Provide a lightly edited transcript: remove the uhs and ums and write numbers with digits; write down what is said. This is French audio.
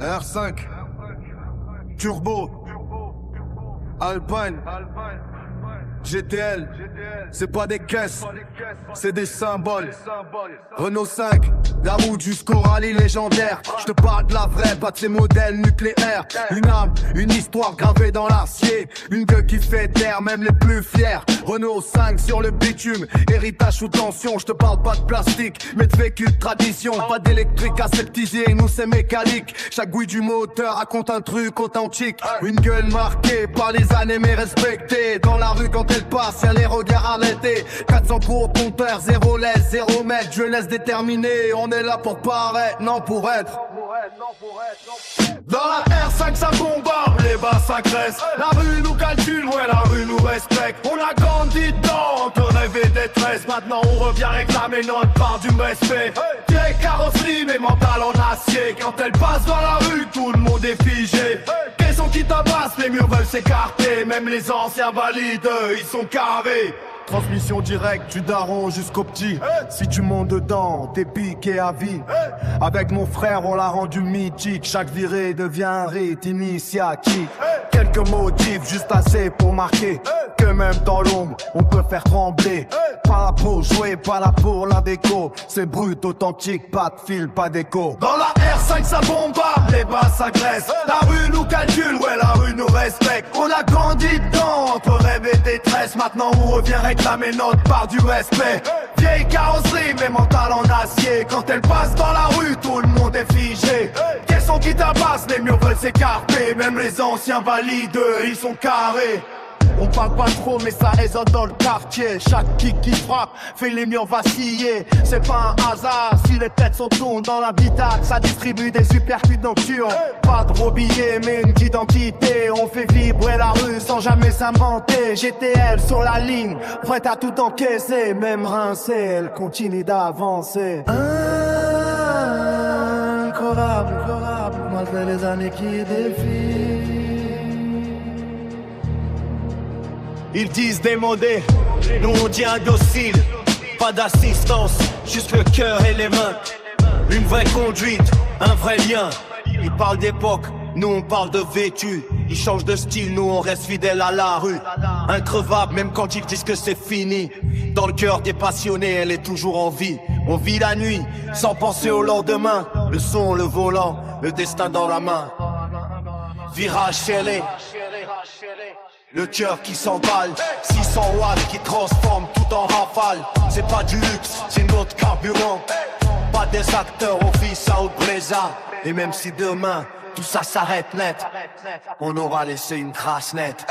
R5, Turbo, Alpine, GTL, c'est pas des caisses, c'est des symboles. Renault 5, la route jusqu'au rallye légendaire. Je te parle de la vraie, pas de ces modèles nucléaires. Une âme, une histoire gravée dans l'acier. Une gueule qui fait taire, même les plus fiers. Renault 5 sur le bitume, héritage sous tension. Je te parle pas de plastique, mais de vécu de tradition. Pas d'électrique aseptisé, nous c'est mécanique. Chaque bruit du moteur raconte un truc authentique. Une gueule marquée par les années mais respectée. Dans la rue quand elle passe, y'a les regards arrêtés. 400 coups au compteur, 0 laisse, 0 mètre. Jeunesse déterminée, on est là pour paraître, non pour être. Dans la R5 ça bombarde, les bas s'agressent. La rue nous calcule, ouais la rue nous respecte. On a grandi dedans, on te rêvait détresse. Maintenant on revient réclamer notre part du respect. Vieille carrosserie mais mental en acier. Quand elle passe dans la rue, tout le monde est figé. Question qui tabasse, les murs veulent s'écarter. Même les anciens valides, ils sont carrés. Transmission directe du daron jusqu'au petit. Si tu montes dedans, t'es piqué à vie. Avec mon frère, on l'a rendu mythique. Chaque virée devient un rite initiatique. Quelques motifs, juste assez pour marquer que même dans l'ombre, on peut faire trembler. Pas là pour jouer, pas là pour la déco. C'est brut, authentique, pas de fil, pas d'écho. Dans la R5, ça bombarde, les bas s'agressent. La rue nous calcule, ouais, la rue nous respecte. On a grandi dedans, entre rêve et détresse. Maintenant, on revient réclamer notre part du respect. Vieille carrosserie, mais mental en acier. Quand elle passe dans la rue, tout le monde est figé. Question qui tabasse, les murs veulent s'écarter. Même les anciens valides, ils sont carrés. On parle pas trop mais ça résonne dans le quartier. Chaque kick qui frappe fait les murs vaciller. C'est pas un hasard si les têtes sont tournées dans l'habitacle. Ça distribue des supercuts nocturnes. Pas de gros billets mais une identité. On fait vibrer la rue sans jamais s'inventer. GTL sur la ligne, prête à tout encaisser. Même rincée, elle continue d'avancer. Incroyable, malgré les années qui défilent. Ils disent démodés, nous on dit indocile. Pas d'assistance, juste le cœur et les mains. Une vraie conduite, un vrai lien. Ils parlent d'époque, nous on parle de vêtu. Ils changent de style, nous on reste fidèles à la rue. Increvable même quand ils disent que c'est fini. Dans le cœur des passionnés, elle est toujours en vie. On vit la nuit, sans penser au lendemain. Le son, le volant, le destin dans la main. Virage scellé, le cœur qui s'emballe, 600 watts qui transforme tout en rafale. C'est pas du luxe, c'est notre carburant. Pas des acteurs, on vit ça au Brésil. Et même si demain tout ça s'arrête net, on aura laissé une trace nette.